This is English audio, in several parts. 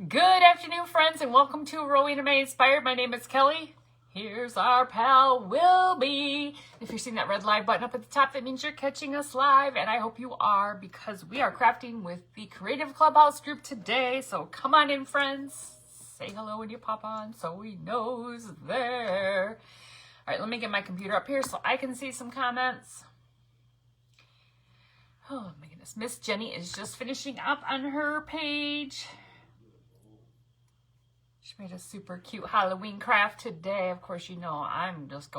Good afternoon, friends, and welcome to Rowena May Inspired. My name is Kelly. Here's our pal, Wilby. If you're seeing that red live button up at the top, that means you're catching us live, and I hope you are, because we are crafting with the Creative Clubhouse group today. So come on in, friends. Say hello when you pop on so we know who's there. All right, let me get my computer up here so I can see some comments. Oh my goodness, Miss Jenny is just finishing up on her page. She made a super cute Halloween craft today. Of course, you know I'm just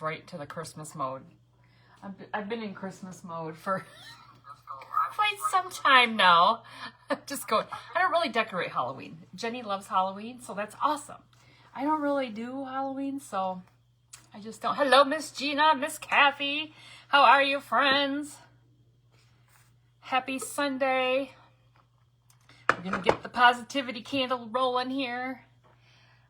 right to the Christmas mode. I've been in Christmas mode for quite some time now. I'm just going. I don't really decorate Halloween. Jenny loves Halloween, so that's awesome. I don't really do Halloween, so I just don't. Hello, Miss Gina, Miss Kathy. How are you, friends? Happy Sunday. We're going to get the positivity candle rolling here.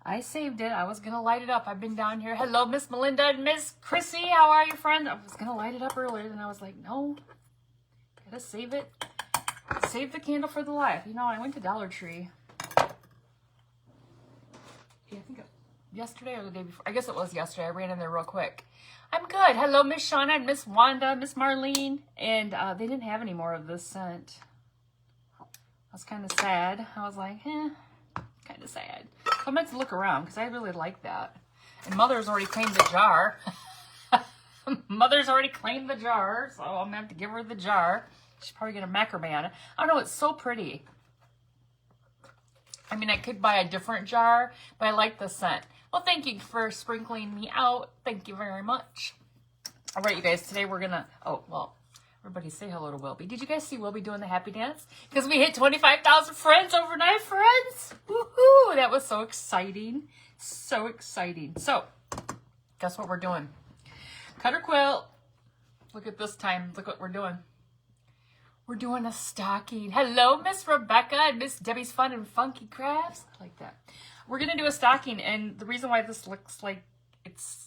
I saved it. I was going to light it up. I've been down here. Hello, Miss Melinda and Miss Chrissy. How are you, friend? I was going to light it up earlier, and I was like, no. Got to save it. Save the candle for the live. You know, I went to Dollar Tree. Yeah, I think yesterday or the day before. I guess it was yesterday. I ran in there real quick. I'm good. Hello, Miss Shauna and Miss Wanda, Miss Marlene. And they didn't have any more of this scent. I was kind of sad. I was like, kind of sad. So I meant to look around because I really like that. And Mother's already claimed the jar. Mother's already claimed the jar, so I'm going to have to give her the jar. She's probably going to macrame on it. I don't know, it's so pretty. I mean, I could buy a different jar, but I like the scent. Well, thank you for sprinkling me out. Thank you very much. All right, you guys, today we're going to, everybody say hello to Wilby. Did you guys see Wilby doing the happy dance? Because we hit 25,000 friends overnight, friends. Woohoo! That was so exciting. So exciting. So, guess what we're doing? Cutter quilt. Look at this time. Look what we're doing. We're doing a stocking. Hello, Miss Rebecca and Miss Debbie's Fun and Funky Crafts. I like that. We're going to do a stocking, and the reason why this looks like it's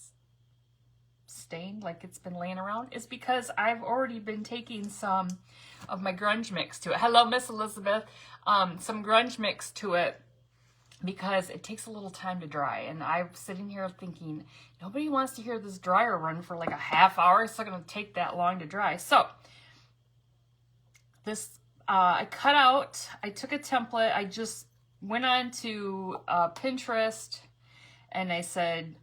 stained, like it's been laying around, is because I've already been taking some of my grunge mix to it. Hello, Miss Elizabeth. Some grunge mix to it because it takes a little time to dry. And I'm sitting here thinking, nobody wants to hear this dryer run for like a half hour. It's not going to take that long to dry. So this, I cut out, I took a template. I just went on to Pinterest and I said,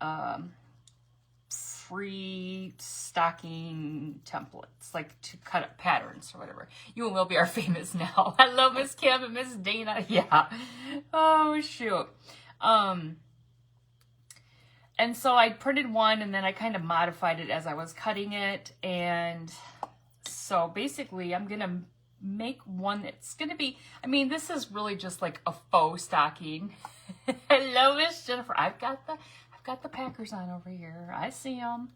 free stocking templates, like to cut up patterns or whatever. You and Wilby are famous now. Hello, Miss Kim and Miss Dana. Yeah. Oh, shoot. And so I printed one and then I kind of modified it as I was cutting it. And so basically I'm going to make one that's going to be, I mean, this is really just like a faux stocking. Hello, Miss Jennifer. I've got the Packers on over here. I see them.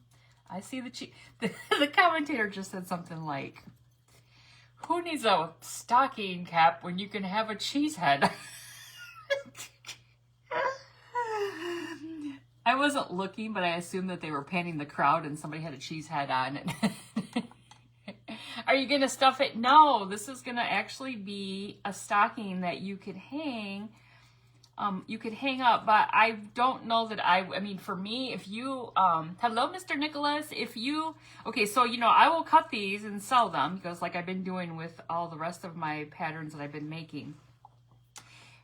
I see the commentator just said something like, who needs a stocking cap when you can have a cheese head? I wasn't looking, but I assumed that they were panning the crowd and somebody had a cheese head on it. Are you going to stuff it? No, this is going to actually be a stocking that you could hang. You could hang up, but I don't know that I mean, for me, if you, hello, Mr. Nicholas, okay, so, you know, I will cut these and sell them because like I've been doing with all the rest of my patterns that I've been making.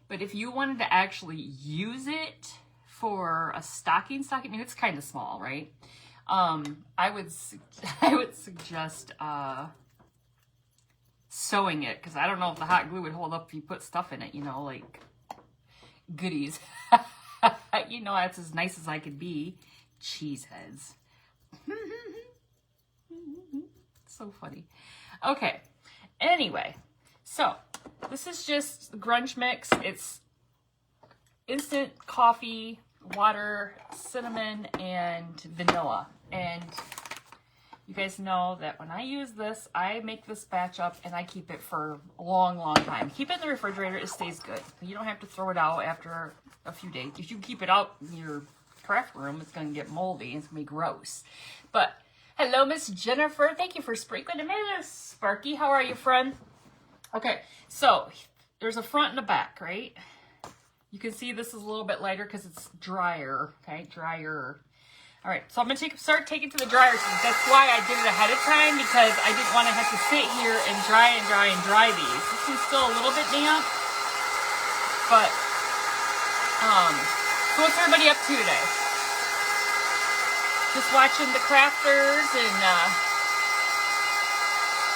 But if you wanted to actually use it for a stocking, I mean, it's kind of small, right? I would suggest, sewing it because I don't know if the hot glue would hold up if you put stuff in it, you know, like goodies. You know, that's as nice as I could be. Cheese heads. So funny. Okay. Anyway, so this is just the grunge mix. It's instant coffee, water, cinnamon, and vanilla. And you guys know that when I use this, I make this batch up and I keep it for a long, long time. Keep it in the refrigerator, it stays good. You don't have to throw it out after a few days. If you keep it out in your craft room, it's going to get moldy and it's going to be gross. But hello, Miss Jennifer. Thank you for sprinkling. Miss Sparky, how are you, friend? Okay, so there's a front and a back, right? You can see this is a little bit lighter because it's drier, okay? Drier. All right, so I'm going to start taking to the dryer. That's why I did it ahead of time, because I didn't want to have to sit here and dry these. This one's still a little bit damp, but, so what's everybody up to today? Just watching the crafters and,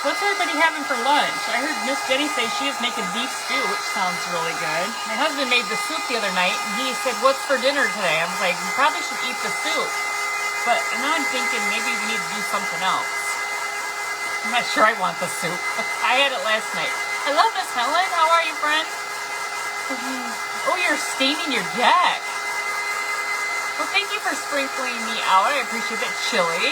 what's everybody having for lunch? I heard Miss Jenny say she is making beef stew, which sounds really good. My husband made the soup the other night, and he said, what's for dinner today? I was like, you probably should eat the soup. But now I'm thinking maybe we need to do something else. I'm not sure I want the soup. I had it last night. Hello, Miss Helen. How are you, friend? Oh, you're staining your deck. Well, thank you for sprinkling me out. I appreciate that. Chili.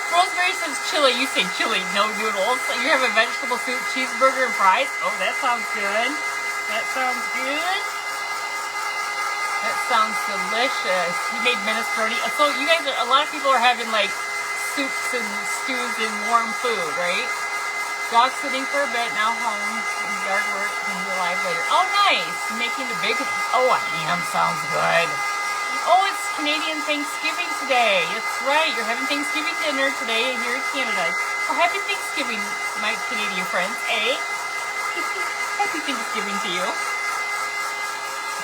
Rosemary says chili. You say chili, no noodles. You're having vegetable soup, cheeseburger, and fries. Oh, that sounds good. That sounds good. That sounds delicious. You made minestrone. So you guys, a lot of people are having like soups and stews and warm food, right? Dog sitting for a bit, now home. Yard work, and be alive later. Oh, nice. Making the big, oh, a ham sounds good. Oh, it's Canadian Thanksgiving today. That's right. You're having Thanksgiving dinner today here in Canada. Well, happy Thanksgiving, my Canadian friends, eh? Happy Thanksgiving to you.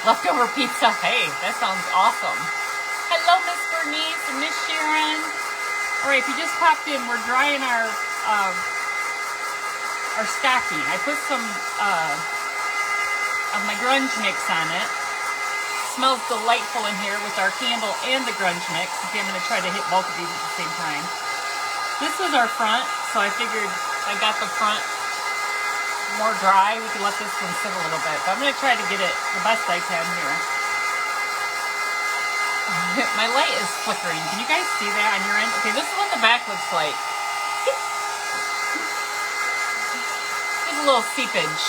Leftover pizza. Hey, that sounds awesome. Hello, Miss Bernice and Miss Sharon. All right, if you just popped in, we're drying our stocking. I put some of my grunge mix on it. Smells delightful in here with our candle and the grunge mix. Okay, I'm going to try to hit both of these at the same time. This was our front, so I figured I got the front more dry. We can let this one sit a little bit, but I'm going to try to get it the best I can here. My light is flickering. Can you guys see that on your end? Okay, this is what the back looks like. There's a little seepage.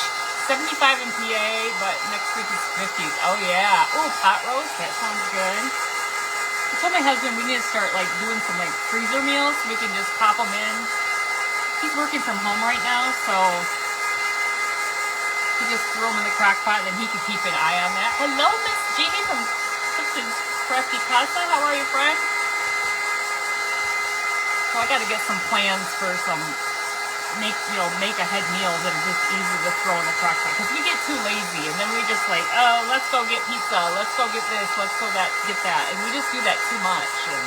75 in PA, but next week is 50s. Oh, yeah. Oh, pot roast. That sounds good. I told my husband we need to start, like, doing some, like, freezer meals so we can just pop them in. He's working from home right now, so he just throw them in the crock pot, and then he can keep an eye on that. Hello, Miss Jamie from Clifton's Crafty Casa. How are you, friend? So I got to get some plans for some make ahead meals that are just easy to throw in the crock pot, because we get too lazy and then we just like, oh, let's go get pizza, let's go get this, let's go get that, and we just do that too much. And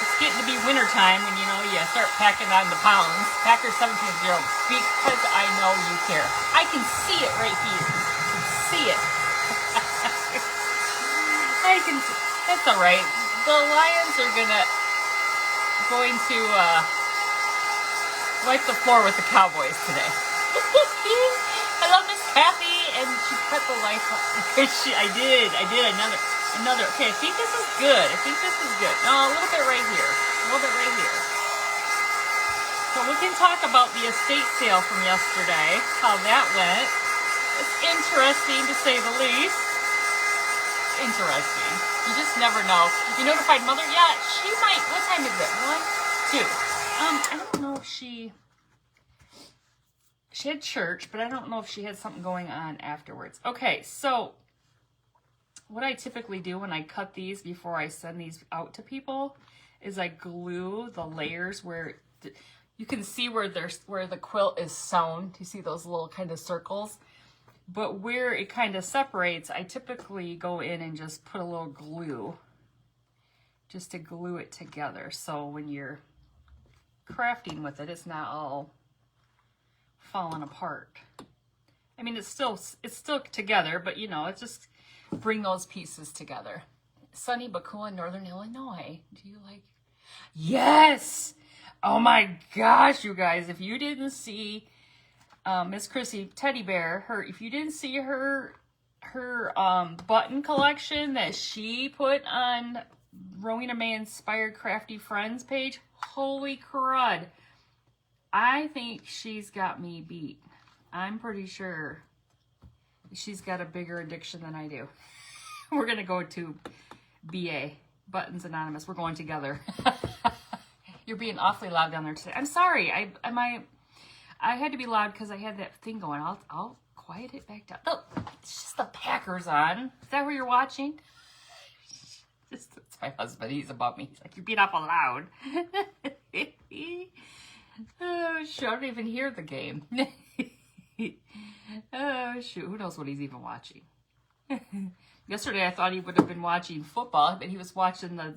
it's getting to be winter time when you start packing on the pounds. Packer 17-0, because I know you care. I can see it right here. I can see it. That's all right. The Lions are going to wipe the floor with the Cowboys today. Hello, Miss Kathy, and she cut the light off. I did another. Okay, I think this is good. No, a little bit right here. So we can talk about the estate sale from yesterday, how that went. It's interesting to say the least. Interesting. You just never know. You notified mother? Yeah, she might. What time is it? 1, 2. I don't know if she had church, but I don't know if she had something going on afterwards. Okay, so what I typically do when I cut these before I send these out to people is I glue the layers where you can see where the quilt is sewn. You see those little kind of circles? But where it kind of separates, I typically go in and just put a little glue just to glue it together. So when you're crafting with it, it's not all falling apart. I mean, it's still together, but it's just bring those pieces together. Sunny but cool in Northern Illinois. Do you like? Yes. Oh my gosh, you guys! If you didn't see Miss Chrissy Teddy Bear, if you didn't see her button collection that she put on Rowena May Inspired Crafty Friends page, holy crud. I think she's got me beat. I'm pretty sure she's got a bigger addiction than I do. We're going to go to BA, Buttons Anonymous. We're going together. You're being awfully loud down there today. I'm sorry. I had to be loud because I had that thing going. I'll quiet it back down. Oh, it's just the Packers on. Is that where you're watching? It's my husband. He's above me. He's like, you're being awful loud. Oh, shoot. I don't even hear the game. Oh, shoot. Who knows what he's even watching? Yesterday, I thought he would have been watching football, but he was watching the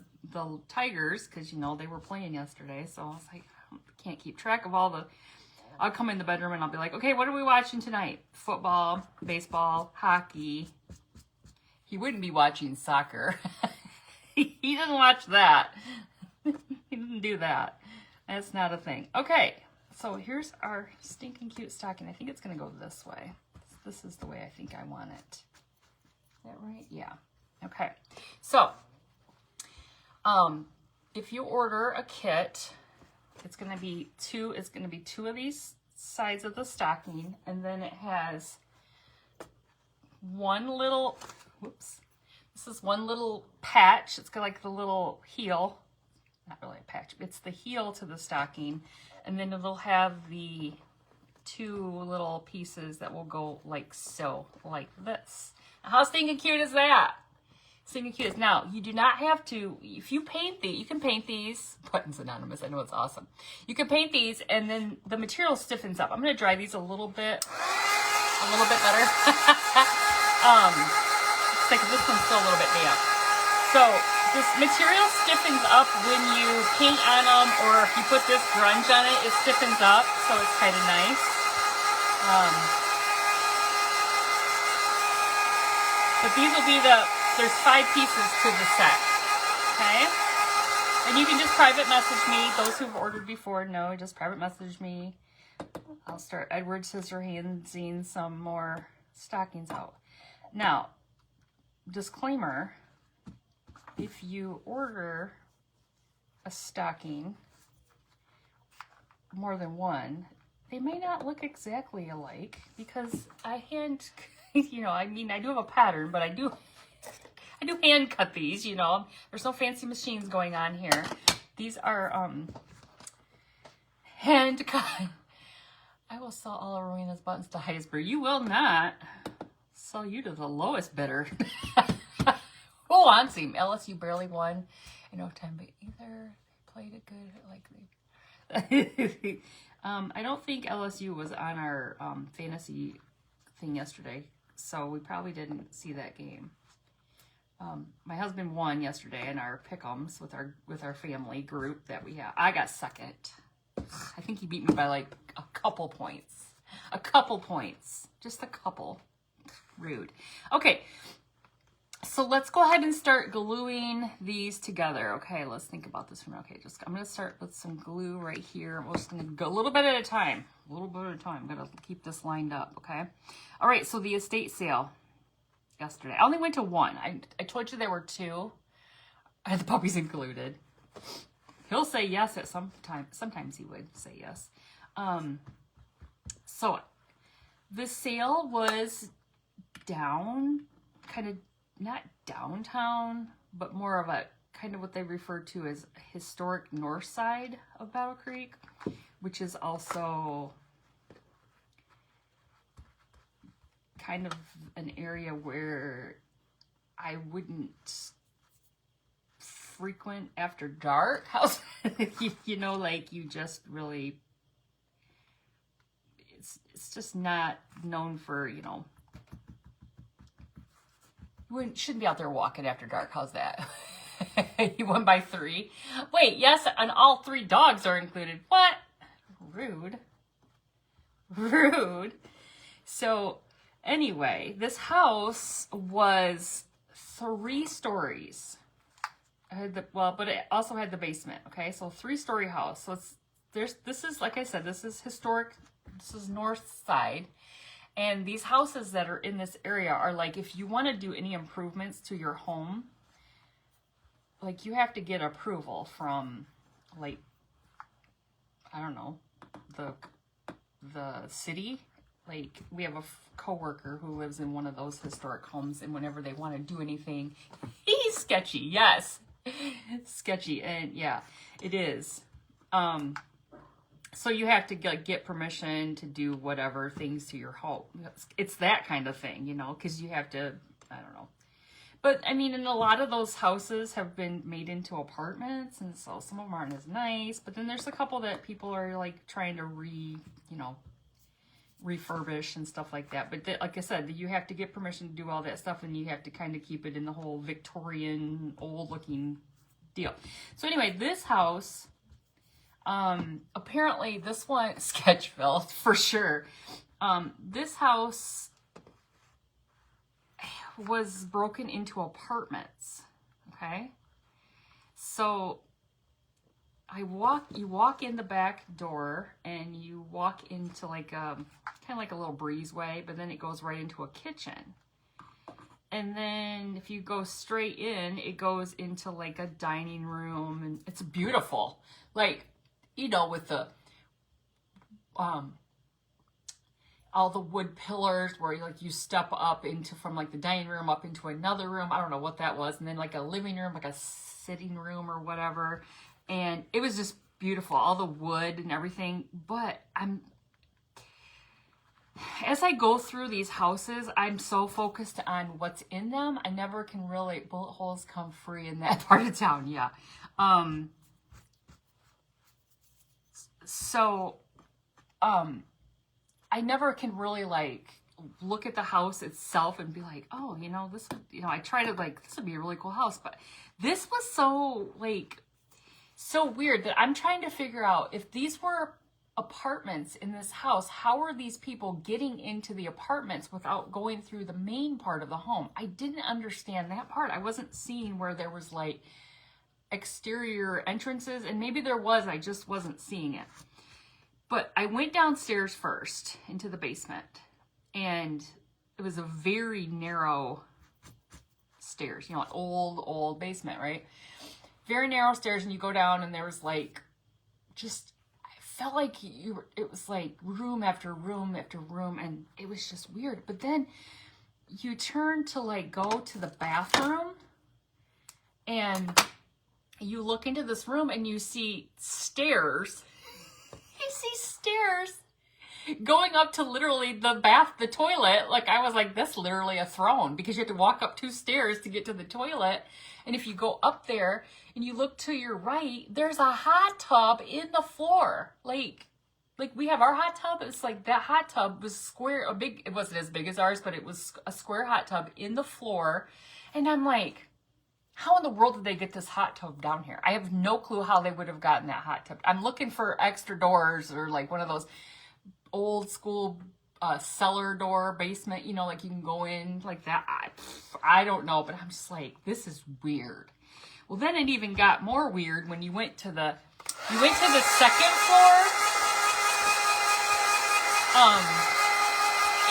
Tigers because, you know, they were playing yesterday. So I was like, I can't keep track of all the... I'll come in the bedroom and I'll be like, okay, what are we watching tonight? Football, baseball, hockey. He wouldn't be watching soccer. He doesn't watch that. He didn't do that. That's not a thing. Okay, so here's our stinking cute stocking. I think it's going to go this way. This is the way I think I want it. Is that right? Yeah. Okay. So, if you order a kit, it's going to be two of these sides of the stocking, and then it has one little, whoops, this is one little patch. It's got like the little heel, not really a patch, it's the heel to the stocking, and then it'll have the two little pieces that will go like so, like this. How stinking cute is that? Stinking cute. Now, you do not have to, if you paint these, you can paint these, Buttons Anonymous, I know it's awesome. You can paint these and then the material stiffens up. I'm going to dry these a little bit better. It's like this one's still a little bit damp. So, this material stiffens up when you paint on them, or if you put this grunge on it, it stiffens up, so it's kind of nice. But these will be there's 5 pieces to the set, okay? And you can just private message me. Those who've ordered before know, just private message me. I'll start Edward Scissorhandsing some more stockings out. Now, disclaimer, if you order a stocking, more than one, they may not look exactly alike because I hand, you know, I mean, I do have a pattern, but I do hand cut these, you know. There's no fancy machines going on here. These are hand cut. I will sell all of Rowena's buttons to Heisberg. You will not. Sell you to the lowest bidder. Who wants him? LSU barely won. I know time, but either they played it good, like they. I don't think LSU was on our fantasy thing yesterday, so we probably didn't see that game. My husband won yesterday in our pick'ems with our family group that we have. I got second. I think he beat me by like a couple points. A couple points. Just a couple. Rude. Okay. So let's go ahead and start gluing these together. Okay, let's think about this one. Okay, I'm going to start with some glue right here. We're just going to go a little bit at a time. A little bit at a time. I'm going to keep this lined up, okay? All right, so the estate sale yesterday. I only went to one. I told you there were 2. I had the puppies included. He'll say yes at some time. Sometimes he would say yes. So the sale was down, kind of not downtown, but more of a kind of what they refer to as historic north side of Battle Creek, which is also kind of an area where I wouldn't frequent after dark. You know, like you just really, it's just not known for, you know, you shouldn't be out there walking after dark. How's that? You won by 3. Wait, yes, and all 3 dogs are included. What? Rude. Rude. So anyway, this house was 3 stories. But it also had the basement. Okay, so 3-story house. So this is, like I said, this is historic. This is north side. And these houses that are in this area are like, if you want to do any improvements to your home, like you have to get approval from, like, I don't know, the city. Like, we have a coworker who lives in one of those historic homes, and whenever they want to do anything, he's sketchy. Yes, sketchy, and yeah, it is. So you have to get permission to do whatever things to your home. It's that kind of thing, you know, because you have to, I don't know. But I mean, and a lot of those houses have been made into apartments, and so some of them aren't as nice. But then there's a couple that people are like trying to refurbish and stuff like that. But like I said, you have to get permission to do all that stuff, and you have to kind of keep it in the whole Victorian, old-looking deal. So anyway, this house, apparently this one, Sketchville for sure. This house was broken into apartments. Okay, so you walk in the back door and you walk into like kind of like a little breezeway, but then it goes right into a kitchen. And then if you go straight in, it goes into like a dining room, and it's beautiful. Like, you know, with the all the wood pillars where you step up into from like the dining room up into another room. I don't know what that was. And then like a living room, like a sitting room or whatever. And it was just beautiful, all the wood and everything. But as I go through these houses, I'm so focused on what's in them. I never can really, bullet holes come free in that part of town. Yeah. I never can really like look at the house itself and be like, oh, you know, this, you know, I try to like, this would be a really cool house. But this was so like, so weird that I'm trying to figure out if these were apartments in this house, how are these people getting into the apartments without going through the main part of the home? I didn't understand that part. I wasn't seeing where there was like exterior entrances, and maybe there was, I just wasn't seeing it. But I went downstairs first into the basement, and it was a very narrow stairs, you know, like old basement, right? Very narrow stairs, and you go down, and there was like, just, I felt like it was like room after room after room, and it was just weird. But then you turn to like go to the bathroom, and you look into this room, and you see stairs. You see stairs going up to literally the toilet. Like, I was like, that's literally a throne, because you have to walk up 2 stairs to get to the toilet. And if you go up there and you look to your right, there's a hot tub in the floor. Like we have our hot tub. It's like that hot tub was square, it wasn't as big as ours, but it was a square hot tub in the floor. And I'm like, how in the world did they get this hot tub down here? I have no clue how they would have gotten that hot tub. I'm looking for extra doors, or like one of those old school cellar door basement, you know, like you can go in like that. I don't know, but I'm just like, this is weird. Well, then it even got more weird when you went to the second floor.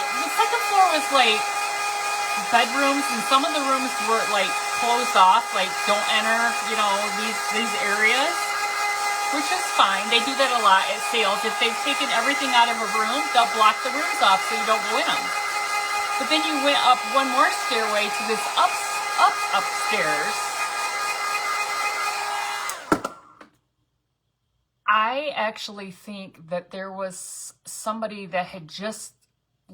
The second floor was like bedrooms, and some of the rooms were like closed off, like don't enter, you know, these areas, which is fine. They do that a lot at sales. If they've taken everything out of a room, they'll block the rooms off so you don't go in them. But then you went up one more stairway to this upstairs. I actually think that there was somebody that had just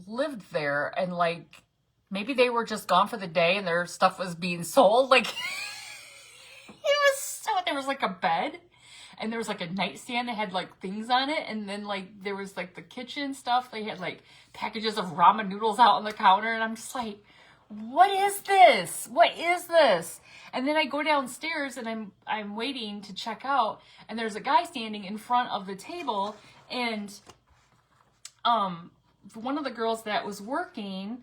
lived there, and like, maybe they were just gone for the day and their stuff was being sold. Like, there was like a bed, and there was like a nightstand that had like things on it. And then like, there was like the kitchen stuff. They had like packages of ramen noodles out on the counter. And I'm just like, what is this? What is this? And then I go downstairs, and I'm waiting to check out, and there's a guy standing in front of the table. And, one of the girls that was working,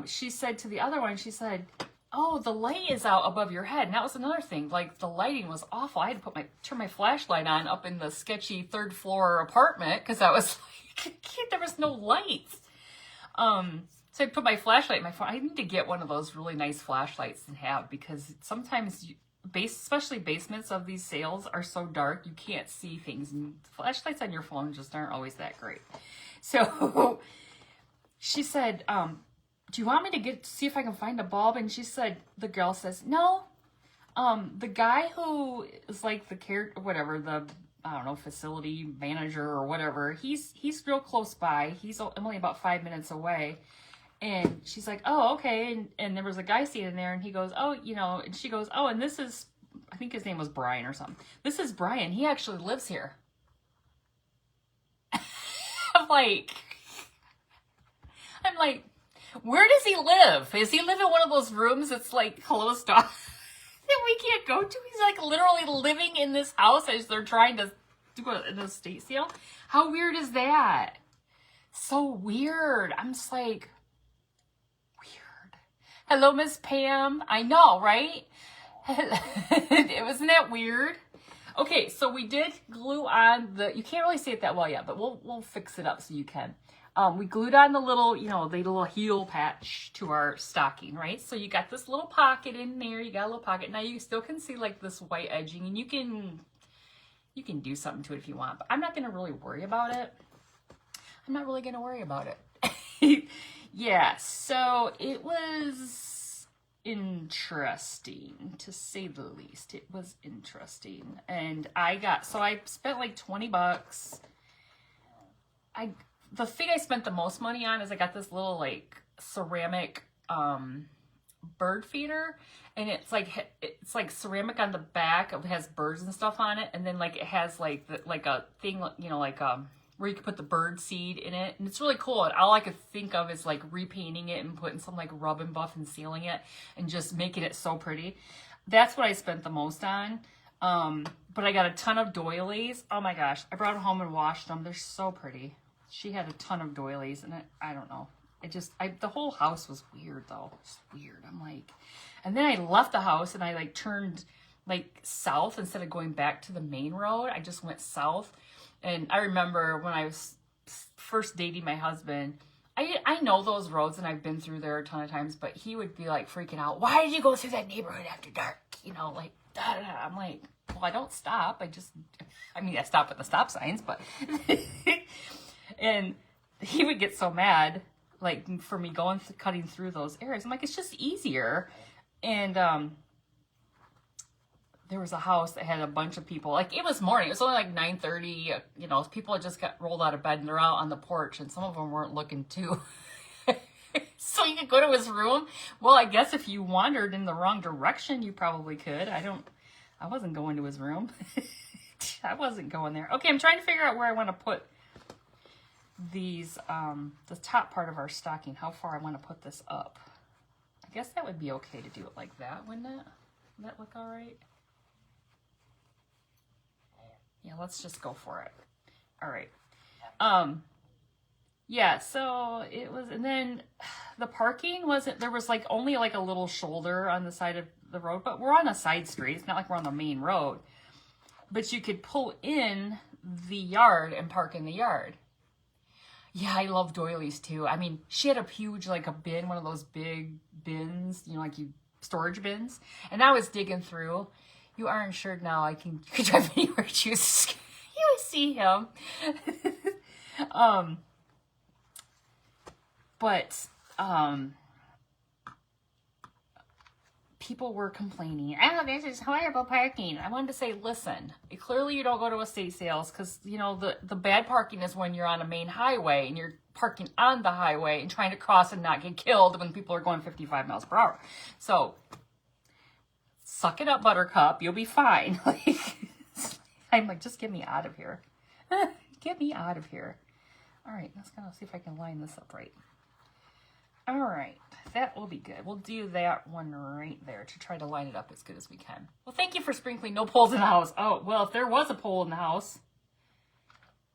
she said to the other one, she said, oh, the light is out above your head. And that was another thing. Like, the lighting was awful. I had to turn my flashlight on up in the sketchy 3rd floor apartment, because I was like, there was no lights. So I put my flashlight in my phone. I need to get one of those really nice flashlights and have, because sometimes, especially basements of these sales are so dark, you can't see things. And flashlights on your phone just aren't always that great. So she said, do you want me to see if I can find a bulb? And she said, the girl says, no, the guy who is like the I don't know, facility manager or whatever. He's real close by. He's only about 5 minutes away. And she's like, oh, okay. And there was a guy standing there, and he goes, oh, you know, and she goes, oh, and this is, I think his name was Brian or something. This is Brian. He actually lives here. I'm like, where does he live? Is he live in one of those rooms that's like closed off that we can't go to? He's like literally living in this house as they're trying to do an estate sale. How weird is that? So weird. I'm just like, weird. Hello, Miss Pam. I know, right? Wasn't that weird? Okay, so we did glue on the, you can't really see it that well yet, but we'll fix it up so you can. We glued on the little, you know, the little heel patch to our stocking, right? So you got this little pocket in there. You got a little pocket. Now you still can see like this white edging, and you can do something to it if you want, but I'm not going to really worry about it. I'm not really going to worry about it. Yeah, so it was interesting, to say the least. It was interesting. And so I spent like $20. The thing I spent the most money on is I got this little like ceramic bird feeder, and it's like ceramic on the back. It has birds and stuff on it, and then like it has like a thing, you know, like where you can put the bird seed in it, and it's really cool. And all I could think of is like repainting it and putting some like rub and buff and sealing it and just making it so pretty. That's what I spent the most on. But I got a ton of doilies. Oh my gosh, I brought them home and washed them. They're so pretty. She had a ton of doilies, and I don't know. The whole house was weird though. It's weird. I'm like, and then I left the house and I like turned like south instead of going back to the main road. I just went south. And I remember when I was first dating my husband, I know those roads and I've been through there a ton of times, but he would be like freaking out. Why did you go through that neighborhood after dark? You know, like, da, da, da. I'm like, well, I don't stop. I stop at the stop signs, but, and he would get so mad, like for me cutting through those areas. I'm like, it's just easier. And, there was a house that had a bunch of people. Like, it was morning. It was only like 9:30. You know, people had just got rolled out of bed and they're out on the porch, and some of them weren't looking too. So you could go to his room. Well, I guess if you wandered in the wrong direction, you probably could. I wasn't going to his room. I wasn't going there. Okay, I'm trying to figure out where I want to put these, the top part of our stocking, how far I want to put this up. I guess that would be okay to do it like that, wouldn't it? Would that look all right? Yeah, let's just go for it. All right. Yeah, so it was, and then the parking there was like only like a little shoulder on the side of the road, but we're on a side street. It's not like we're on the main road, but you could pull in the yard and park in the yard. Yeah, I love doilies too. I mean, she had a huge, like a bin, one of those big bins, you know, like storage bins. And I was digging through. You are insured now. You can drive anywhere you choose. You see him. But people were complaining, oh, this is horrible parking. I wanted to say, listen, clearly you don't go to estate sales because, you know, the bad parking is when you're on a main highway and you're parking on the highway and trying to cross and not get killed when people are going 55 miles per hour. So suck it up, Buttercup. You'll be fine. I'm like, just get me out of here. Get me out of here. All right, let's kind of see if I can line this up right. All right, that will be good. We'll do that one right there to try to line it up as good as we can. Well, thank you for sprinkling no poles in the house. Oh, well, if there was a pole in the house,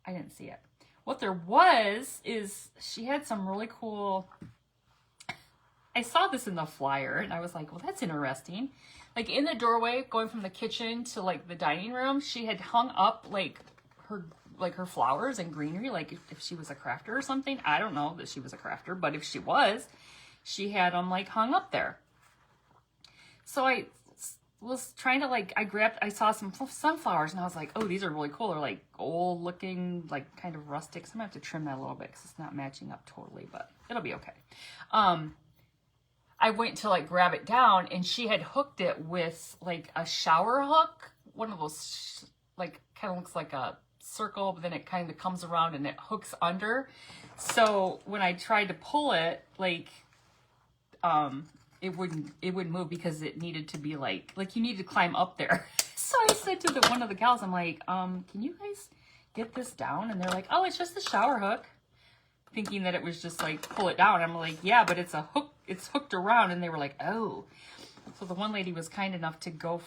I didn't see it. What there was is she had some really cool, I saw this in the flyer and I was like, well, that's interesting. Like in the doorway going from the kitchen to like the dining room, she had hung up like her flowers and greenery, like if she was a crafter or something. I don't know that she was a crafter, but if she was, she had them like hung up there. So I was trying to I saw some sunflowers and I was like, oh, these are really cool. They're like old looking, like kind of rustic. So I'm gonna have to trim that a little bit because it's not matching up totally, but it'll be okay. I went to like grab it down and she had hooked it with like a shower hook, one of those like kind of looks like a circle, but then it kind of comes around and it hooks under. So when I tried to pull it, like, it wouldn't move because it needed to be like you need to climb up there. So I said to one of the gals, I'm like, can you guys get this down? And they're like, oh, it's just the shower hook. Thinking that it was just like pull it down. I'm like, yeah, but it's a hook. It's hooked around. And they were like, oh. So the one lady was kind enough to go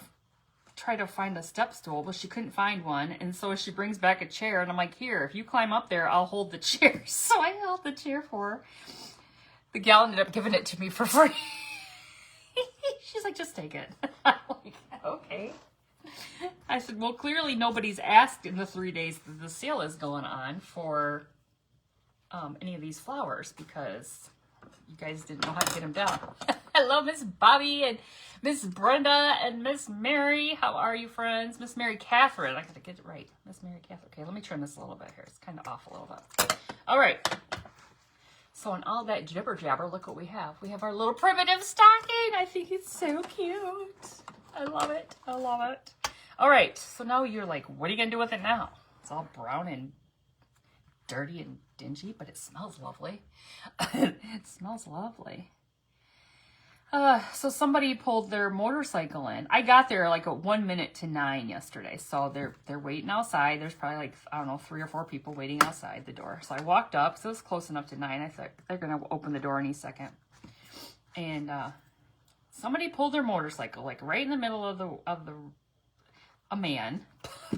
try to find a step stool, but she couldn't find one. And so she brings back a chair, and I'm like, here, if you climb up there, I'll hold the chair. So I held the chair for her. The gal ended up giving it to me for free. She's like, just take it. I'm like, okay. I said, well, clearly nobody's asked in the 3 days that the sale is going on for any of these flowers, because you guys didn't know how to get them down. Hello, Miss Bobby and Miss Brenda and Miss Mary. How are you, friends? Miss Mary Catherine. I gotta get it right. Miss Mary Catherine. Okay, let me trim this a little bit here. It's kind of off a little bit. All right. So in all that jibber jabber, look what we have. We have our little primitive stocking. I think it's so cute. I love it. I love it. All right. So now you're like, what are you gonna do with it now? It's all brown and dirty and dingy, but it smells lovely. It smells lovely. So somebody pulled their motorcycle in. I got there like at 1 minute to 9 yesterday. So they're waiting outside. There's probably like, I don't know, 3 or 4 people waiting outside the door. So I walked up, so it was close enough to 9. I thought they're gonna open the door any second. And somebody pulled their motorcycle like right in the middle of a man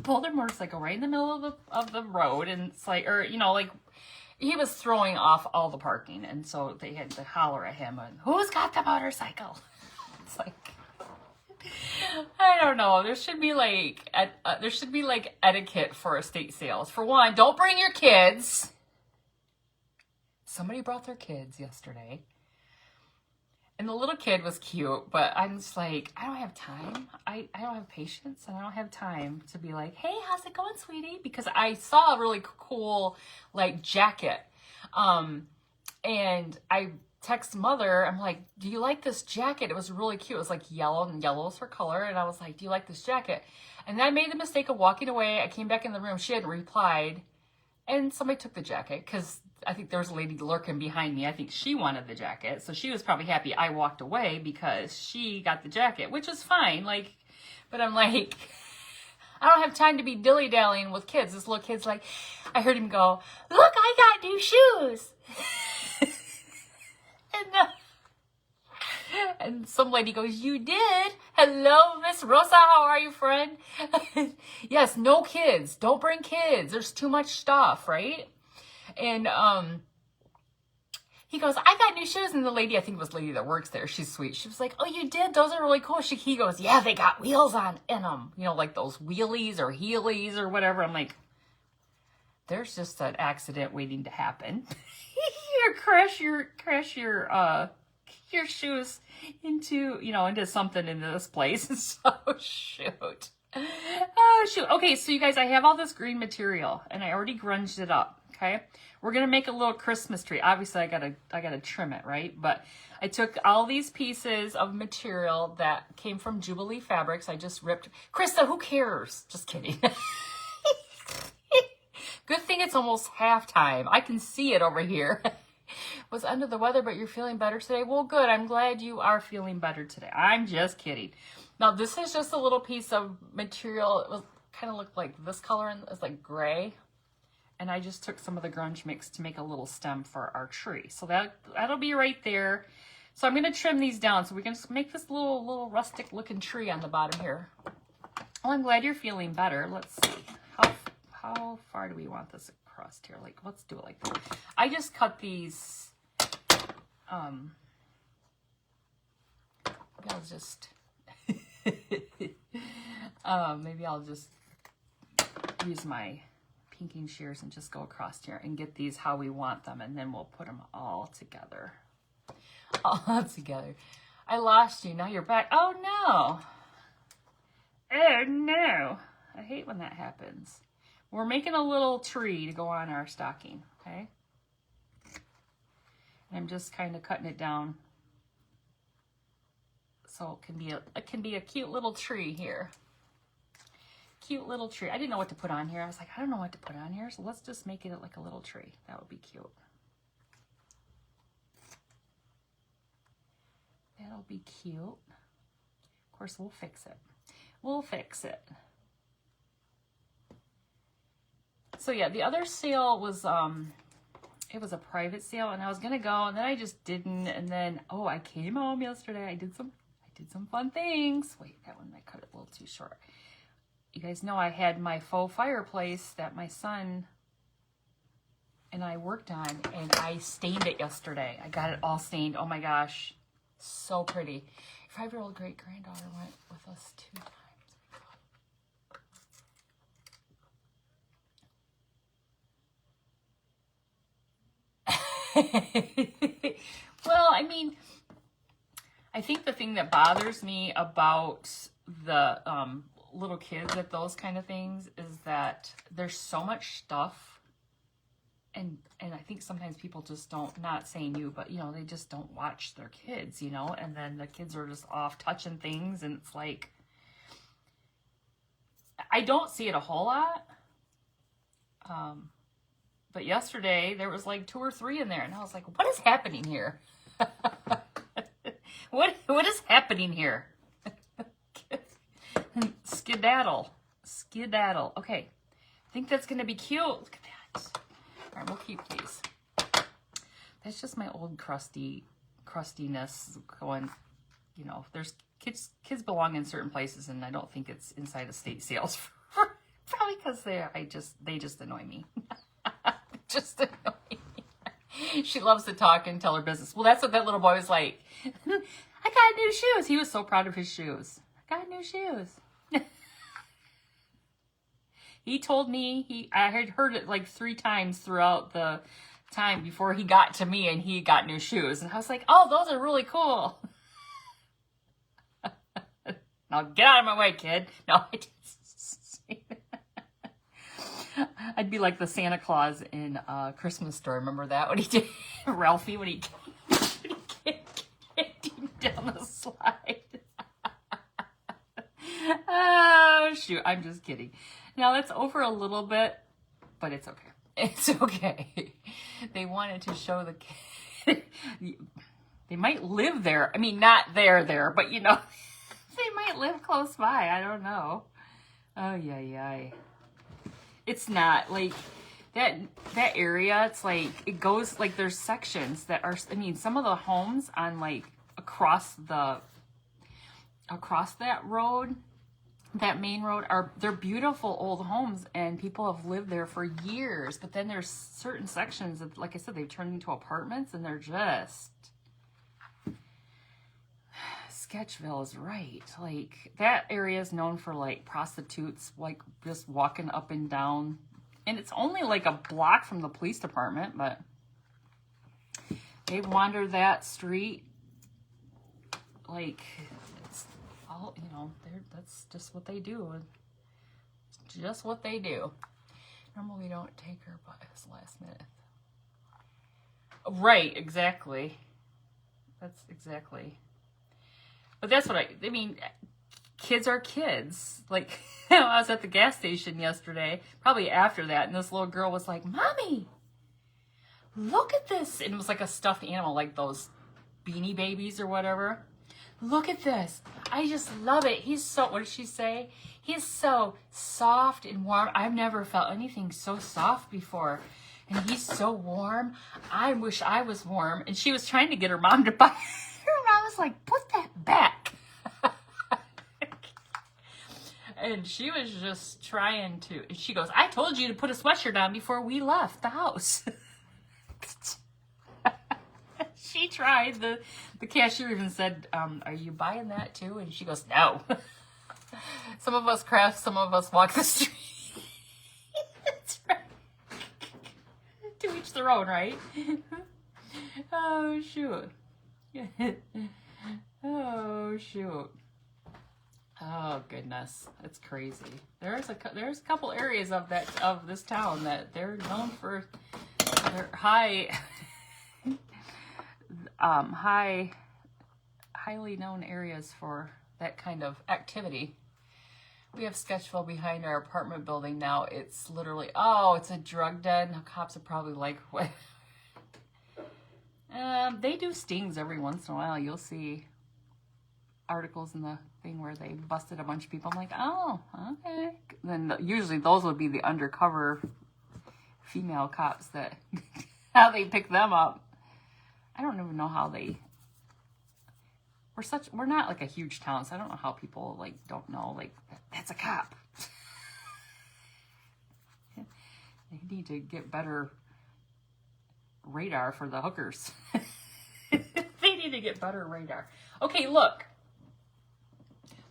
pulled their motorcycle right in the middle of the road, and it's like, or like he was throwing off all the parking, and so they had to holler at him, and who's got the motorcycle? It's like, I don't know. There should be like etiquette for estate sales. For one, don't bring your kids. Somebody brought their kids yesterday. And the little kid was cute, but I'm just like, I don't have time. I don't have patience, and I don't have time to be like, hey, how's it going, sweetie? Because I saw a really cool, like, jacket. And I text mother, I'm like, do you like this jacket? It was really cute. It was like yellow, and yellow is her color. And I was like, do you like this jacket? And then I made the mistake of walking away. I came back in the room. She hadn't replied. And somebody took the jacket, because I think there was a lady lurking behind me. I think she wanted the jacket. So she was probably happy I walked away because she got the jacket, which is fine. Like, but I'm like, I don't have time to be dilly-dallying with kids. This little kid's like, I heard him go, look, I got new shoes. And some lady goes, you did? Hello, Miss Rosa. How are you, friend? Yes, no kids. Don't bring kids. There's too much stuff, right? And he goes, I got new shoes. And the lady, I think it was the lady that works there, she's sweet. She was like, oh, you did? Those are really cool. He goes, yeah, they got wheels in them. Like those wheelies or heelies or whatever. I'm like, there's just an accident waiting to happen. You crash your shoes into something in this place. So shoot. Oh shoot. Okay, so you guys, I have all this green material and I already grunged it up. Okay, we're gonna make a little Christmas tree. Obviously, I gotta trim it, right? But I took all these pieces of material that came from Jubilee Fabrics. I just ripped. Krista, who cares? Just kidding. Good thing it's almost halftime. I can see it over here. Was under the weather, but you're feeling better today. Well, good. I'm glad you are feeling better today. I'm just kidding. Now, this is just a little piece of material. It was kind of looked like this color, and it's like gray. And I just took some of the grunge mix to make a little stem for our tree. So that'll be right there. So I'm going to trim these down so we can just make this little rustic looking tree on the bottom here. Well, I'm glad you're feeling better. Let's see. How far do we want this across here? Like, let's do it like this. I just cut these. Maybe I'll just use my pinking shears and just go across here and get these how we want them, and then we'll put them all together. All together. I lost you. Now you're back. Oh no. Oh no. I hate when that happens. We're making a little tree to go on our stocking, okay? And I'm just kind of cutting it down so it can be a cute little tree here. cute little tree. I didn't know what to put on here. I was like, I don't know what to put on here, so let's just make it like a little tree. That would be cute. That'll be cute. Of course, we'll fix it. We'll fix it. So yeah, the other sale was, it was a private sale, and I was gonna go, and then I just didn't. And then, oh, I came home yesterday. I did some fun things. Wait, that one I cut it a little too short. You guys know I had my faux fireplace that my son and I worked on, and I stained it yesterday. I got it all stained. Oh my gosh, so pretty. 5-year-old great-granddaughter went with us 2 times. Well, I mean, I think the thing that bothers me about the little kids at those kind of things is that there's so much stuff, and I think sometimes people just don't, not saying you, but, you know, they just don't watch their kids, you know, and then the kids are just off touching things, and it's like, I don't see it a whole lot. But yesterday there was like 2 or 3 in there, and I was like, what is happening here? What is happening here? Skedaddle. Okay. I think that's going to be cute. Look at that. All right, we'll keep these. That's just my old crustiness going, you know, there's kids belong in certain places, and I don't think it's inside estate sales. Probably because they just annoy me. Just annoy me. She loves to talk and tell her business. Well, that's what that little boy was like. I got new shoes. He was so proud of his shoes. I got new shoes. He told me, I had heard it like 3 times throughout the time before he got to me, and he got new shoes. And I was like, oh, those are really cool. Now get out of my way, kid. No, I didn't say that. I'd be like the Santa Claus in Christmas Story. Remember that? When he did Ralphie, when he kicked him down the slide. Oh, shoot. I'm just kidding. Now, that's over a little bit, but it's okay. It's okay. They wanted to show the kid. They might live there. I mean, not there, but, you know, they might live close by. I don't know. Oh, yeah. It's not like that area. It's like, it goes like, there's sections that are, I mean, some of the homes on like across that road, that main road, they're beautiful old homes, and people have lived there for years. But then there's certain sections that, like I said, they've turned into apartments, and they're just, Sketchville is right. Like, that area is known for like prostitutes, like just walking up and down. And it's only like a block from the police department, but they wander that street like, it's all, you know, that's just what they do. It's just what they do. Normally we don't take her, but it's last minute. Right, exactly. That's exactly. But that's what I mean, kids are kids. Like, I was at the gas station yesterday, probably after that, and this little girl was like, Mommy, look at this. And it was like a stuffed animal, like those Beanie Babies or whatever. Look at this. I just love it. He's so, what did she say? He's so soft and warm. I've never felt anything so soft before. And he's so warm. I wish I was warm. And she was trying to get her mom to buy it. Her mom was like, put that back. And she was just trying to, and she goes, I told you to put a sweatshirt on before we left the house. She tried. The cashier even said, are you buying that too? And she goes, no. Some of us craft, some of us walk the street. That's right. To each their own, right? Oh, shoot. Oh, shoot. Oh, goodness. That's crazy. There's a couple areas of this town that they're known for their highly known areas for that kind of activity. We have Sketchville behind our apartment building now. It's literally, oh, it's a drug den. The cops are probably like, what? They do stings every once in a while. You'll see articles in the thing where they busted a bunch of people. I'm like, oh, okay. Then usually those would be the undercover female cops that, how they pick them up. I don't even know how they, we're not like a huge town, so I don't know how people like don't know, like, that's a cop. They need to get better radar for the hookers. They need to get better radar. Okay, look.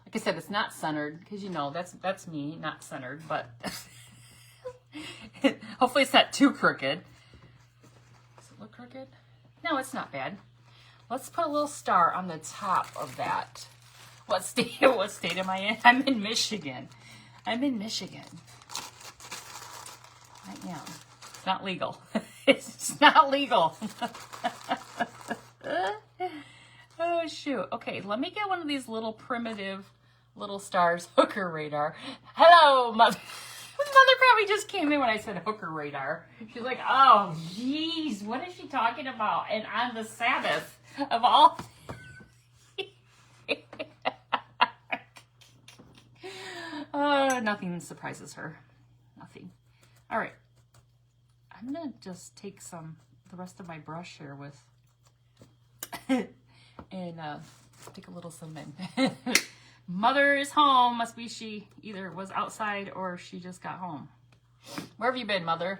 Like I said, it's not centered because you know that's me, not centered, but hopefully it's not too crooked. Does it look crooked? No, it's not bad. Let's put a little star on the top of that. What state am I in? I'm in Michigan. I'm in Michigan. I am. It's not legal. It's not legal. Oh, shoot. Okay, let me get one of these little primitive little stars. Hooker radar. Hello, Mother. Mother probably just came in when I said hooker radar. She's like, oh, geez, what is she talking about? And on the Sabbath of all... Nothing surprises her. Nothing. All right. I'm going to just take the rest of my brush here with... and take a little cinnamon. Mother is home. Must be she either was outside or she just got home. Where have you been, Mother?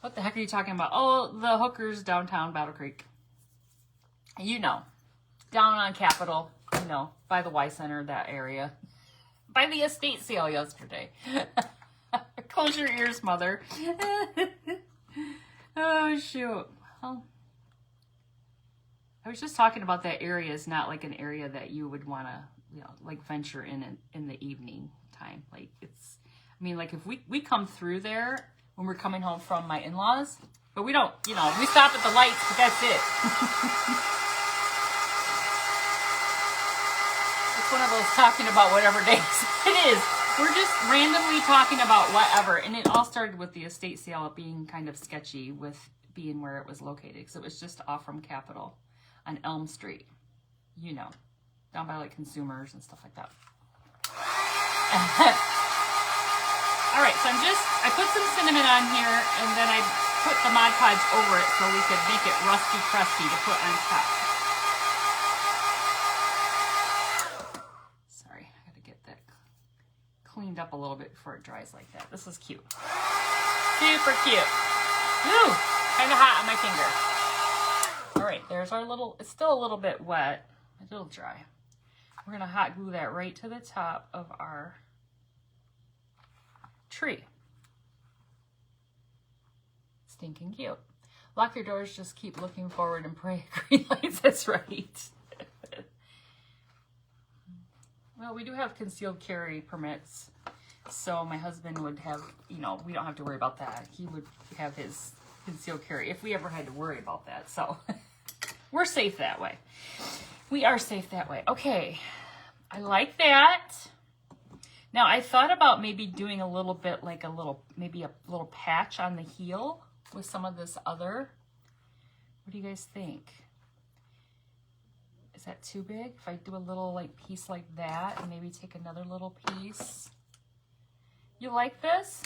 What the heck are you talking about? Oh, the hookers downtown Battle Creek. You know. Down on Capitol. You know, by the Y Center, that area. By the estate sale yesterday. Close your ears, Mother. Oh, shoot. Well, I was just talking about that area is not like an area that you would want to, you know, like venture in the evening time. Like it's, I mean, like if we come through there when we're coming home from my in-laws, but we don't, you know, we stop at the lights, but that's it. It's one of those talking about whatever days it is. We're just randomly talking about whatever. And it all started with the estate sale being kind of sketchy with being where it was located. Because it was just off from Capitol on Elm Street. You know, down by like Consumers and stuff like that. All right, so I put some cinnamon on here and then I put the Mod Podge over it so we could make it rusty crusty to put on top. Cleaned up a little bit before it dries like that. This is cute. Super cute. Woo! Kind of hot on my finger. All right, there's our little, it's still a little bit wet. It'll dry. We're going to hot glue that right to the top of our tree. Stinking cute. Lock your doors, just keep looking forward and pray. Green lights, that's right. Well, we do have concealed carry permits, so my husband would have, you know, we don't have to worry about that. He would have his concealed carry if we ever had to worry about that. So we're safe that way. We are safe that way. Okay, I like that. Now, I thought about maybe doing a little bit like maybe a little patch on the heel with some of this other. What do you guys think? Is that too big? If I do a little like piece like that and maybe take another little piece. You like this?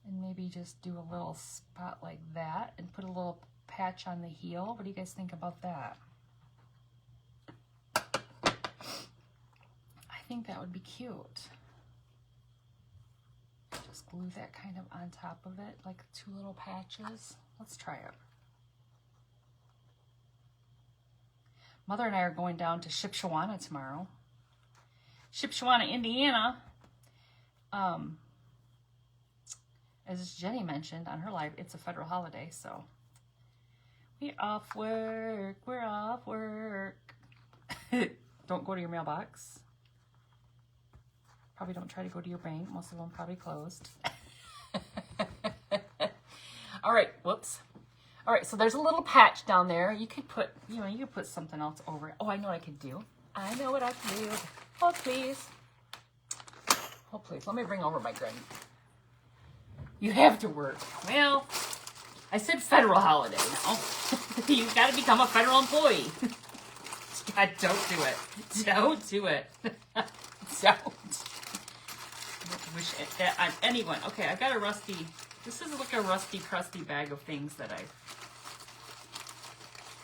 And maybe just do a little spot like that and put a little patch on the heel. What do you guys think about that? I think that would be cute. Just glue that kind of on top of it, like two little patches. Let's try it. Mother and I are going down to Shipshewana tomorrow. Shipshewana, Indiana. As Jenny mentioned on her live, it's a federal holiday, so we're off work. We're off work. Don't go to your mailbox. Probably don't try to go to your bank. Most of them probably closed. All right, whoops. All right, so there's a little patch down there. You could put, you know, you could put something else over it. Oh, I know what I could do. I know what I can do. Oh, please. Oh, please, let me bring over my granny. You have to work. Well, I said federal holiday now. You've got to become a federal employee. God, don't do it. Don't do it. Don't. Wish that on anyone. Okay, I got a rusty, this is like a rusty, crusty bag of things that I've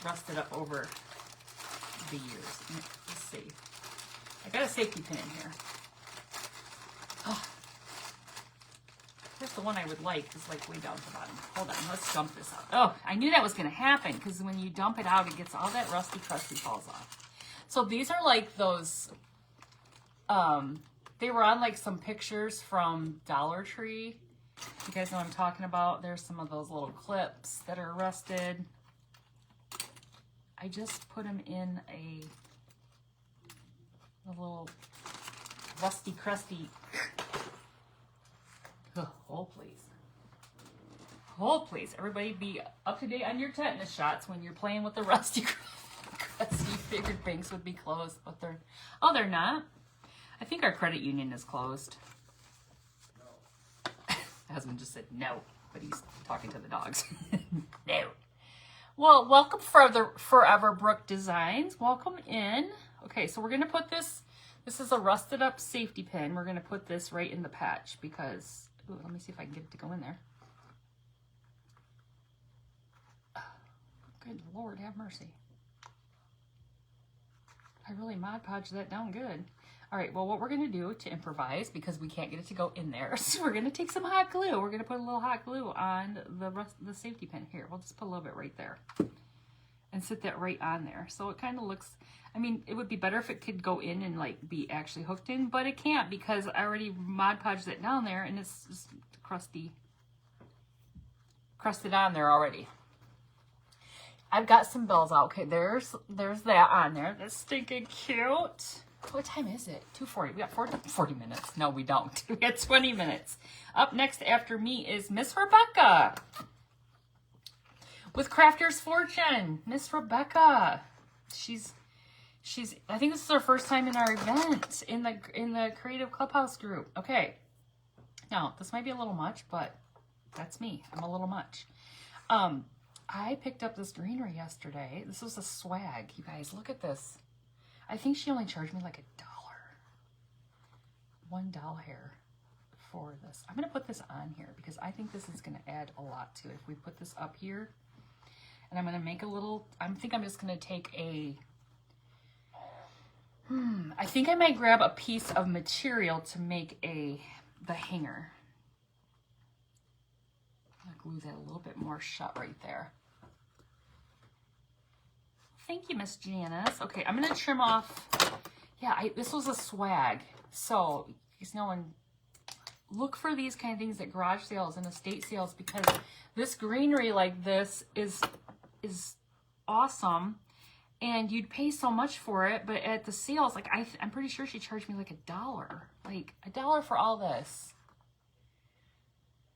rusted up over the years. Let's see. I got a safety pin in here. Oh. Here's the one I would like. It's like way down to the bottom. Hold on, let's dump this out. Oh, I knew that was going to happen because when you dump it out, it gets all that rusty, crusty falls off. So these are like those, they were on like some pictures from Dollar Tree. You guys know what I'm talking about? There's some of those little clips that are rusted. I just put them in a little rusty, crusty. Hold please. Hold please. Everybody be up to date on your tetanus shots when you're playing with the rusty, crusty. Figured banks would be closed, but they're not. I think our credit union is closed. No. Husband just said no, but he's talking to the dogs. No. Well, welcome Forever Brook Designs. Welcome in. Okay, so we're going to put this is a rusted up safety pin. We're going to put this right in the patch because, ooh, let me see if I can get it to go in there. Good Lord, have mercy. I really Mod Podged that down good. All right, well, what we're going to do to improvise, because we can't get it to go in there, so we're going to take some hot glue. We're going to put a little hot glue on the safety pin. Here, we'll just put a little bit right there and sit that right on there. So it kind of looks, I mean, it would be better if it could go in and like be actually hooked in, but it can't because I already Mod Podged it down there and it's just crusted on there already. I've got some bells out. Okay, there's that on there. That's stinking cute. What time is it? 2:40. We got 40 minutes. No, we don't. We got 20 minutes. Up next after me is Miss Rebecca with Crafter's Fortune. Miss Rebecca. She's. I think this is her first time in our event in the Creative Clubhouse group. Okay. Now this might be a little much, but that's me. I'm a little much. I picked up this greenery yesterday. This was a swag. You guys, look at this. I think she only charged me like $1. One doll hair for this. I'm going to put this on here because I think this is going to add a lot to it. If we put this up here, and I'm going to make a little, I think I'm just going to take I think I might grab a piece of material to make the hanger. I'm going to glue that a little bit more shut right there. Thank you, Miss Janice. Okay, I'm going to trim off. Yeah, this was a swag. So, look for these kind of things at garage sales and estate sales because this greenery like this is awesome. And you'd pay so much for it, but at the sales, like I'm pretty sure she charged me like $1. Like $1 for all this.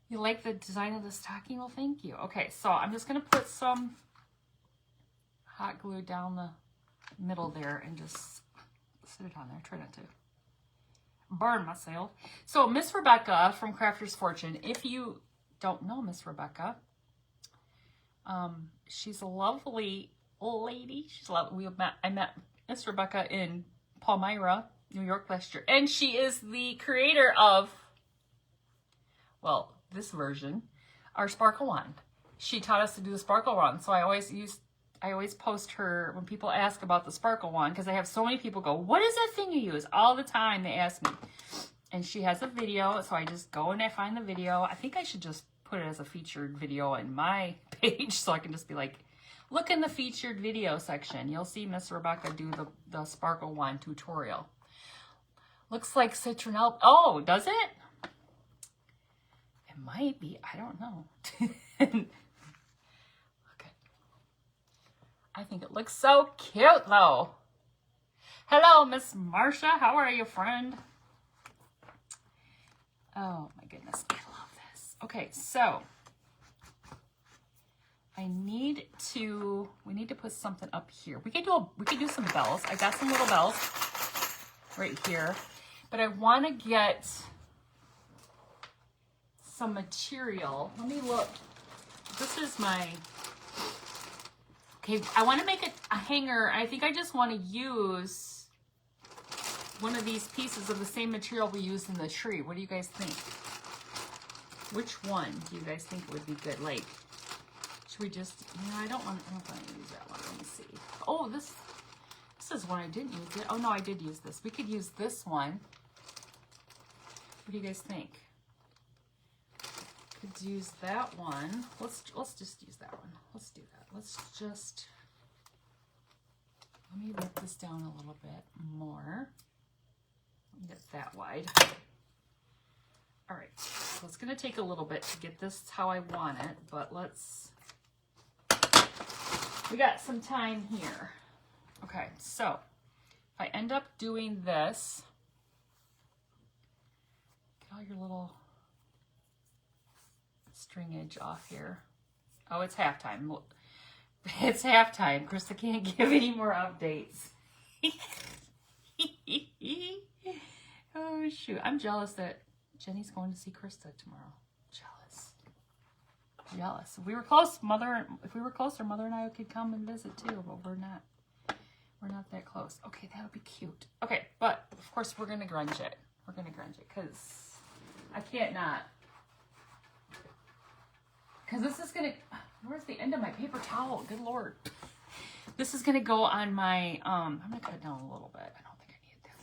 You like the design of the stocking? Well, thank you. Okay, so I'm just going to put some hot glue down the middle there and just sit it on there. Try not to burn myself. So Miss Rebecca from Crafter's Fortune, if you don't know Miss Rebecca, she's a lovely lady. She's lovely. I met Miss Rebecca in Palmyra, New York last year, and she is the creator of, well, this version, our sparkle wand. She taught us to do the sparkle wand, so I always post her when people ask about the sparkle wand because I have so many people go, what is that thing you use? All the time they ask me. And she has a video, so I just go and I find the video. I think I should just put it as a featured video on my page so I can just be like, look in the featured video section. You'll see Miss Rebecca do the sparkle wand tutorial. Looks like citronelle. Oh, does it? It might be. I don't know. I think it looks so cute, though. Hello, Miss Marcia. How are you, friend? Oh, my goodness. I love this. Okay, so we need to put something up here. We could do some bells. I got some little bells right here, but I want to get some material. Let me look. This is my, okay, I want to make a hanger. I think I just want to use one of these pieces of the same material we used in the tree. What do you guys think? Which one do you guys think would be good? Like, should we just, I don't want to use that one. Let me see. Oh, this is one I didn't use it. Oh no, I did use this. We could use this one. What do you guys think? Could use that one. Let's just use that one. Let's do that. Let's just, let me rip this down a little bit more. Get that wide. All right, so it's gonna take a little bit to get this how I want it, but we got some time here. Okay, so if I end up doing this, get all your little stringage off here. Oh, it's halftime. It's halftime. Krista can't give any more updates. Oh, shoot. I'm jealous that Jenny's going to see Krista tomorrow. Jealous. If we were close, Mother and I could come and visit too, but we're not that close. Okay, that would be cute. Okay, but of course we're gonna grunge it. We're gonna grunge it because I can't not. Because this is gonna, where's the end of my paper towel? Good Lord. This is gonna go on my, I'm gonna cut it down a little bit. I don't think I need it that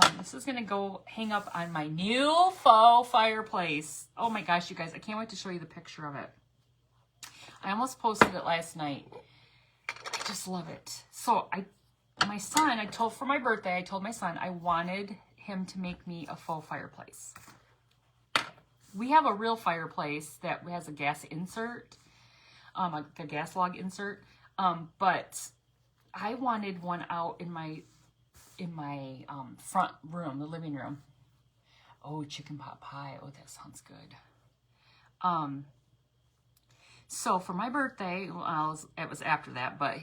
long. This is gonna go hang up on my new faux fireplace. Oh my gosh, you guys, I can't wait to show you the picture of it. I almost posted it last night. I just love it. So my son, for my birthday, I told my son I wanted him to make me a faux fireplace. We have a real fireplace that has a gas insert, a gas log insert, but I wanted one out in my front room, the living room. Oh, chicken pot pie. Oh, that sounds good. So for my birthday, well, it was after that, but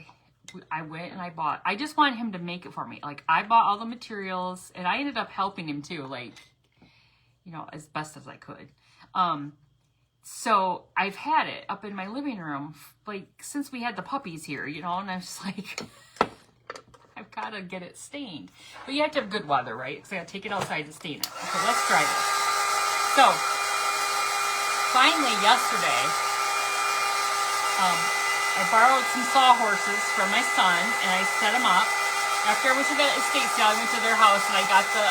I went and I just wanted him to make it for me. Like, I bought all the materials, and I ended up helping him too, like, as best as I could. So I've had it up in my living room, like, since we had the puppies here, and I'm just like, I've got to get it stained. But you have to have good weather, right? Because I got to take it outside to stain it. Okay, let's try this. So, finally yesterday, I borrowed some sawhorses from my son, and I set them up. After I went to the estate sale, I went to their house, and I got the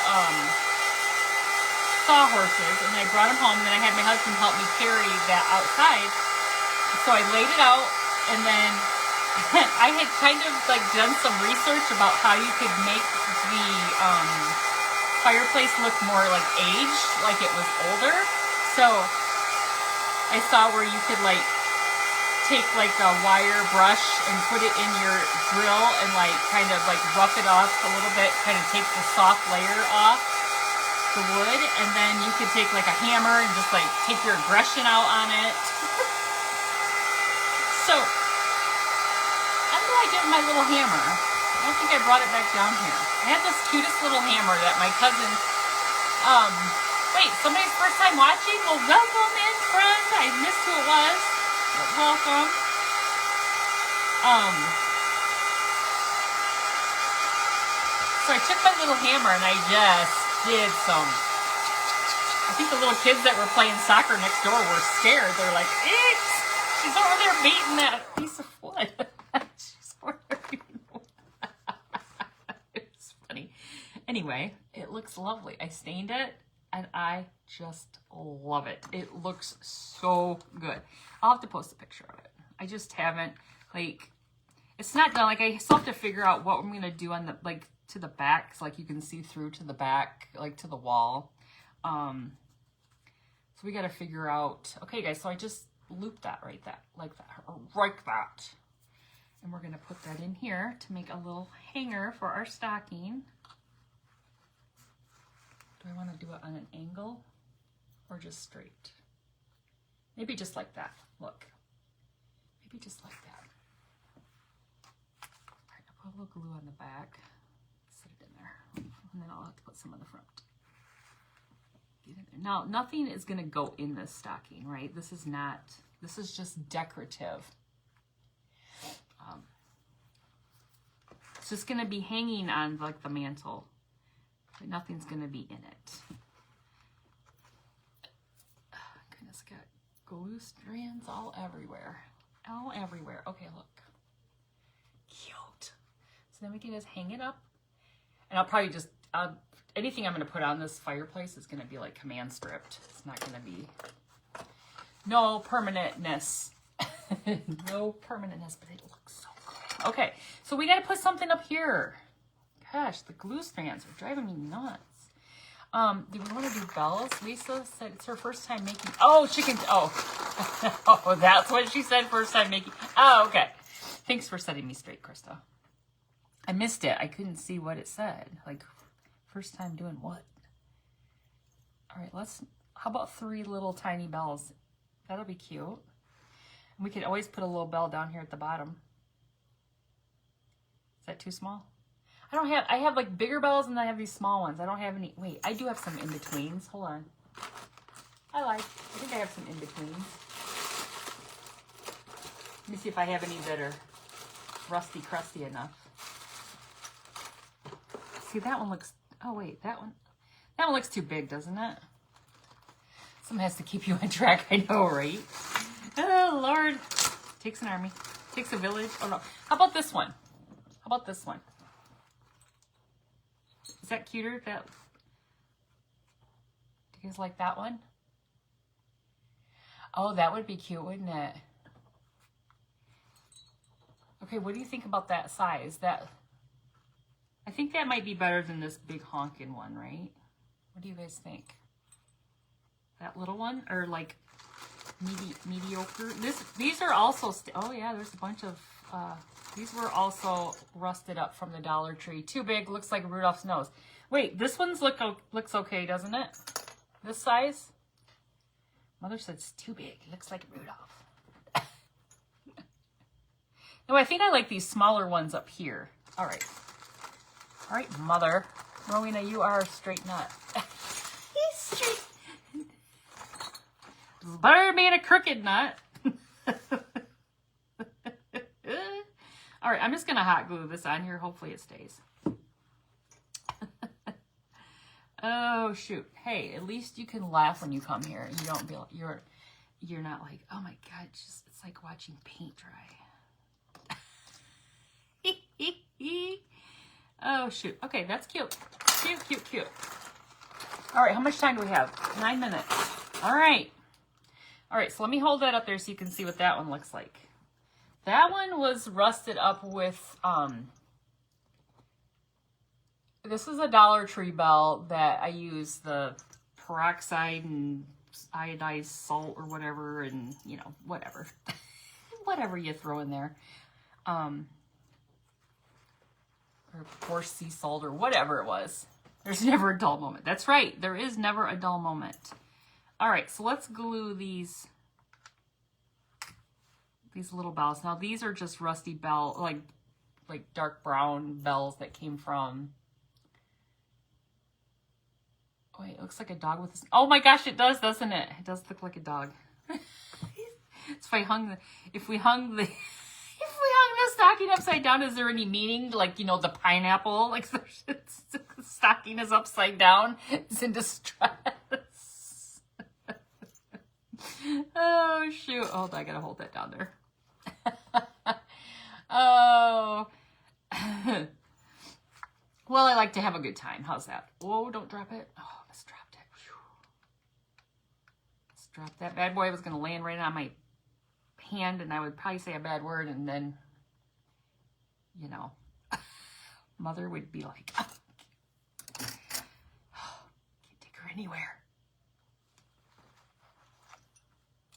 sawhorses, and I brought them home, and then I had my husband help me carry that outside. So I laid it out, and then I had kind of like done some research about how you could make the fireplace look more like aged, like it was older. So I saw where you could like take like a wire brush and put it in your grill and like kind of like rough it off a little bit, kind of take the soft layer off the wood, and then you could take like a hammer and just like take your aggression out on it. So I don't know what I did with my little hammer. I don't think I brought it back down here. I had this cutest little hammer that my cousin, wait, somebody's first time watching? Well, welcome in, friend. I missed who it was. Welcome. So I took my little hammer and I just did some, I think the little kids that were playing soccer next door were scared. They're like, eek, she's over there beating that piece of wood. She's over there beating the wood. It's funny. Anyway, it looks lovely. I stained it and I just love it. It looks so good. I'll have to post a picture of it. I just haven't, like, it's not done. Like, I still have to figure out what I'm going to do on the, like, to the back. So, like, you can see through to the back, like, to the wall. So we got to figure out, okay, guys, so I just looped that right like that. And we're going to put that in here to make a little hanger for our stocking. Do I want to do it on an angle or just straight? Maybe just like that. Look. Maybe just like that. All right, I'll put a little glue on the back. Set it in there. And then I'll have to put some on the front. Get in there. Now, nothing is going to go in this stocking, right? This is not, this is just decorative. It's just going to be hanging on like the mantle, but nothing's going to be in it. Oh, goodness, got glue strands all everywhere. All everywhere. Okay, look. Cute. So then we can just hang it up. And I'll probably just, anything I'm going to put on this fireplace is going to be like command script. It's not going to be, no permanentness. No permanentness, but it looks so good. Okay, so we got to put something up here. Gosh, the glue strands are driving me nuts. Do we want to do bells? Lisa said it's her first time making, oh, chicken, oh. Oh, that's what she said, first time making. Oh, okay. Thanks for setting me straight, Krista. I missed it. I couldn't see what it said. Like, first time doing what? All right, how about 3 little tiny bells? That'll be cute. And we could always put a little bell down here at the bottom. Is that too small? I have like bigger bells and I have these small ones. I don't have any, wait, I do have some in-betweens. Hold on. I think I have some in-betweens. Let me see if I have any that are rusty crusty enough. See, that one looks, oh wait, that one looks too big, doesn't it? Something has to keep you on track, I know, right? Oh, Lord. Takes an army. Takes a village. Oh, no. How about this one? How about this one? Is that cuter? Do you guys like that one? Oh, that would be cute, wouldn't it? Okay, what do you think about that size? I think that might be better than this big honkin' one, right? What do you guys think? That little one? Or like mediocre? These are also, oh yeah, there's a bunch of, these were also rusted up from the Dollar Tree. Too big, looks like Rudolph's nose. Wait, this one's looks okay, doesn't it? This size? Mother said it's too big, it looks like Rudolph. No, I think I like these smaller ones up here. All right. All right, Mother. Rowena, you are a straight nut. He's straight. It's better than being a crooked nut. All right, I'm just going to hot glue this on here. Hopefully it stays. Oh, shoot. Hey, at least you can laugh when you come here. You don't be like, you're not like, oh my God, it's like watching paint dry. Oh, shoot. Okay, that's cute. Cute, cute, cute. All right, how much time do we have? 9 minutes. All right. All right, so let me hold that up there so you can see what that one looks like. That one was rusted up with, this is a Dollar Tree bell that I use the peroxide and iodized salt or whatever, and, you know, whatever. Whatever you throw in there. Or coarse sea salt or whatever it was. There's never a dull moment. That's right. There is never a dull moment. All right, so let's glue these little bells. Now these are just rusty bell, like dark brown bells that came from. Oh, wait, it looks like a dog with this. Oh my gosh, it does, doesn't it? It does look like a dog. So if we hung the stocking upside down, is there any meaning? Like, you know, the pineapple, like the stocking is upside down. It's in distress. Oh, shoot. Oh, I gotta hold that down there. Oh. Well, I like to have a good time. How's that? Whoa, don't drop it. Oh, I just dropped it. Whew. Let's drop that bad boy. It was going to land right on my hand, and I would probably say a bad word, and then, you know, Mother would be like, oh, can't take her anywhere.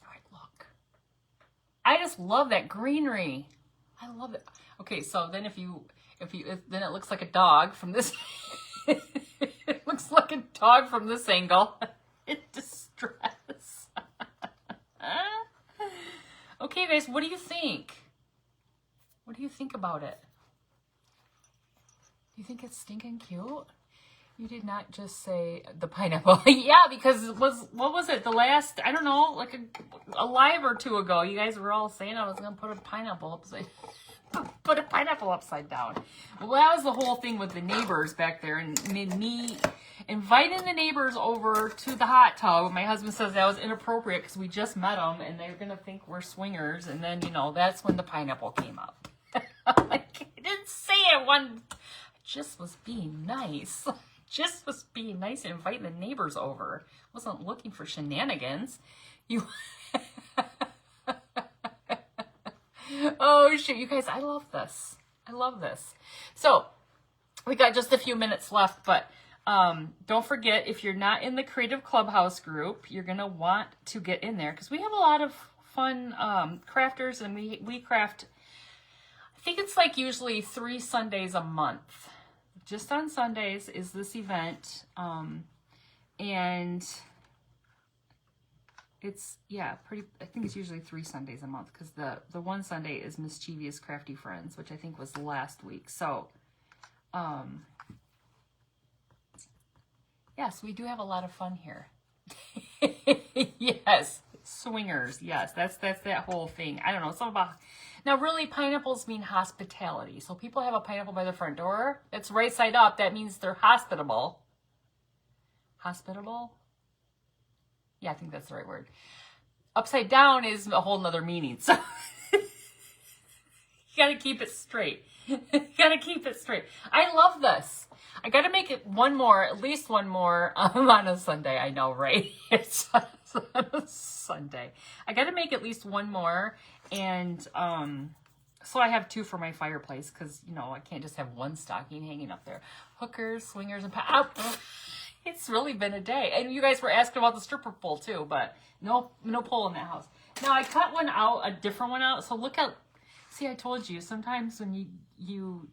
All right, look. I just love that greenery. I love it. Okay, so then if then it looks like a dog from this. It looks like a dog from this angle. In distress. Okay, guys, what do you think? What do you think about it? Do you think it's stinking cute? You did not just say the pineapple. Yeah, because it was, what was it? The last, I don't know, like a live or two ago, you guys were all saying I was going to put a pineapple upside down. Well, that was the whole thing with the neighbors back there, and me inviting the neighbors over to the hot tub. My husband says that was inappropriate because we just met them and they're going to think we're swingers. And then, you know, that's when the pineapple came up. Like, I didn't say it one, I just was being nice. Just was being nice and inviting the neighbors over. Wasn't looking for shenanigans. You... Oh, shoot. You guys, I love this. I love this. So, we got just a few minutes left, but don't forget, if you're not in the Creative Clubhouse group, you're going to want to get in there because we have a lot of fun crafters, and we craft, I think it's like usually 3 Sundays a month. Just on Sundays is this event, and it's, yeah, I think it's usually 3 Sundays a month because the one Sunday is Mischievous Crafty Friends, which I think was last week. So, yes, we do have a lot of fun here. Yes, swingers. Yes, that's that whole thing. I don't know. Something about, now really, pineapples mean hospitality. So people have a pineapple by the front door. It's right side up. That means they're hospitable. Hospitable? Yeah, I think that's the right word. Upside down is a whole nother meaning. So you gotta keep it straight. You gotta keep it straight. I love this. I gotta make it one more, at least one more on a Sunday. I know, right? It's on a Sunday. I gotta make at least one more, and so I have 2 for my fireplace because, you know, I can't just have one stocking hanging up there. Hookers, swingers, and it's really been a day. And you guys were asking about the stripper pole too, but no pole in that house. Now I cut one out, a different one out. So look at, see, I told you, sometimes when you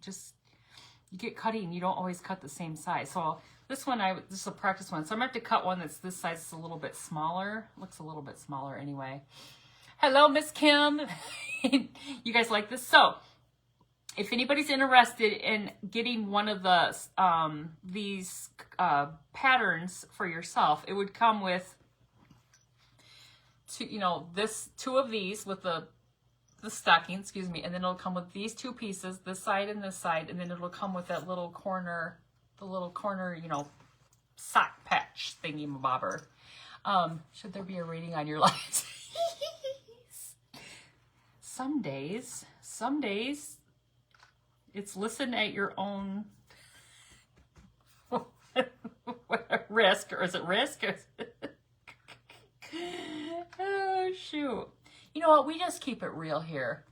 get cutting, you don't always cut the same size. So this one, this is a practice one. So I'm going to have to cut one that's this size. It's a little bit smaller. Looks a little bit smaller anyway. Hello, Miss Kim. You guys like this? So if anybody's interested in getting one of the these patterns for yourself, it would come with 2 of these with the stocking, excuse me, and then it'll come with these 2 pieces, this side and this side, and then it'll come with that little corner, you know, sock patch thingy bobber. Should there be a rating on your lives? Some days, it's listen at your own risk, or is it risk? Oh, shoot. You know what? We just keep it real here.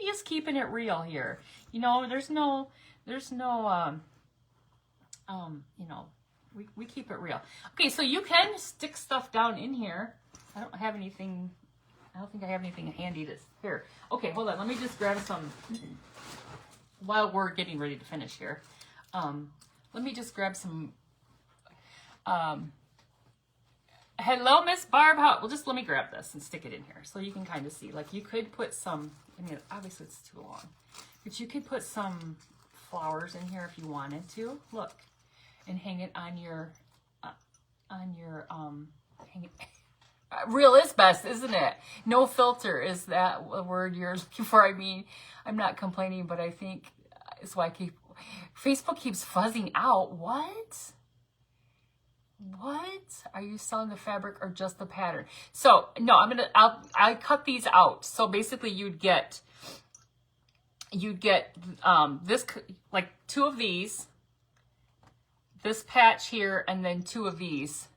Just keeping it real here. You know, there's no, you know, we keep it real. Okay, so you can stick stuff down in here. I don't have anything, I don't think I have anything handy to, here. Okay, hold on. Let me just grab some, while we're getting ready to finish here. Let me just grab some, hello, Miss Barb. Well, just let me grab this and stick it in here so you can kind of see. Like, you could put some, I mean, obviously it's too long, but you could put some flowers in here if you wanted to. Look, and hang it on your, hang it. Real is best, isn't it? No filter, is that a word you're looking for? I mean, I'm not complaining, but I think it's why Facebook keeps fuzzing out. What? Are you selling the fabric or just the pattern? So no, I cut these out. So basically you'd get this, like 2 of these, this patch here, and then 2 of these.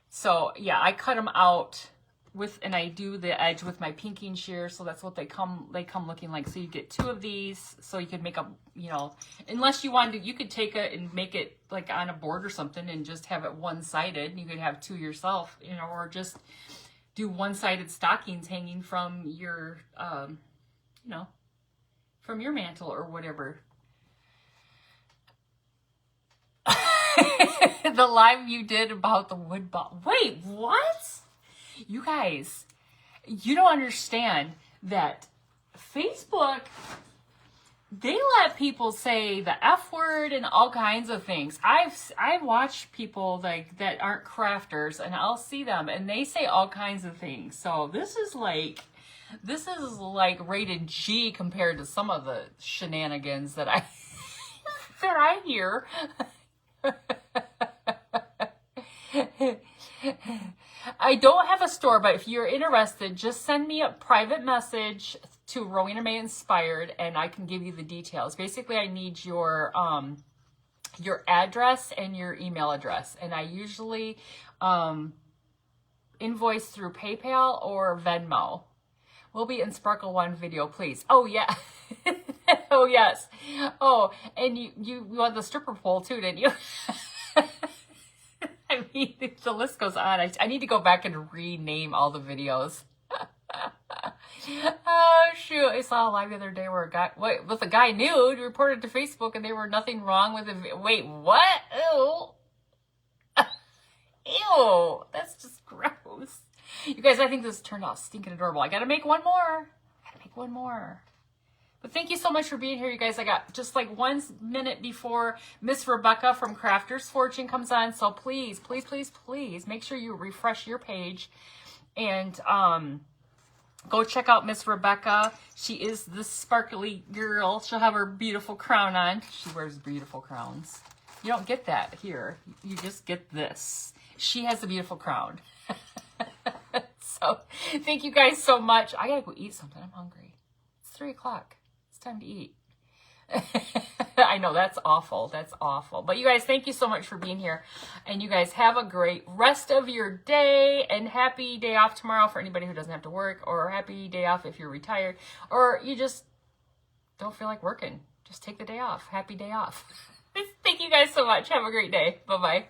So yeah, I cut them out with, and I do the edge with my pinking shear. So that's what they come looking like. So you get 2 of these, so you could make a, you know, unless you wanted to, you could take it and make it like on a board or something and just have it one-sided. You could have 2 yourself, you know, or just do one-sided stockings hanging from your, you know, from your mantle or whatever. The live you did about the wood ball. Wait, what? You guys, you don't understand that Facebook they let people say the F word and all kinds of things. I've watched people like that aren't crafters, and I'll see them and they say all kinds of things. So this is like rated G compared to some of the shenanigans that I hear. I don't have a store, but if you're interested, just send me a private message to Rowena May Inspired, and I can give you the details. Basically, I need your address and your email address, and I usually invoice through PayPal or Venmo. We'll be in Sparkle One video, please. Oh yeah. Oh yes. Oh, and you want the stripper pole too, didn't you? I mean, the list goes on. I need to go back and rename all the videos. Oh shoot! I saw a live the other day where a guy nude reported to Facebook, and there were nothing wrong with it. Wait, what? Ew! Ew! That's just gross. You guys, I think this turned out stinking adorable. I gotta make one more. But thank you so much for being here, you guys. I got just like 1 minute before Miss Rebecca from Crafter's Fortune comes on. So please, please, please, please make sure you refresh your page and go check out Miss Rebecca. She is the sparkly girl. She'll have her beautiful crown on. She wears beautiful crowns. You don't get that here. You just get this. She has a beautiful crown. So thank you guys so much. I gotta go eat something. I'm hungry. It's 3 o'clock. It's time to eat. I know, that's awful. That's awful. But you guys, thank you so much for being here. And you guys have a great rest of your day, and happy day off tomorrow for anybody who doesn't have to work, or happy day off if you're retired, or you just don't feel like working. Just take the day off. Happy day off. Thank you guys so much. Have a great day. Bye-bye.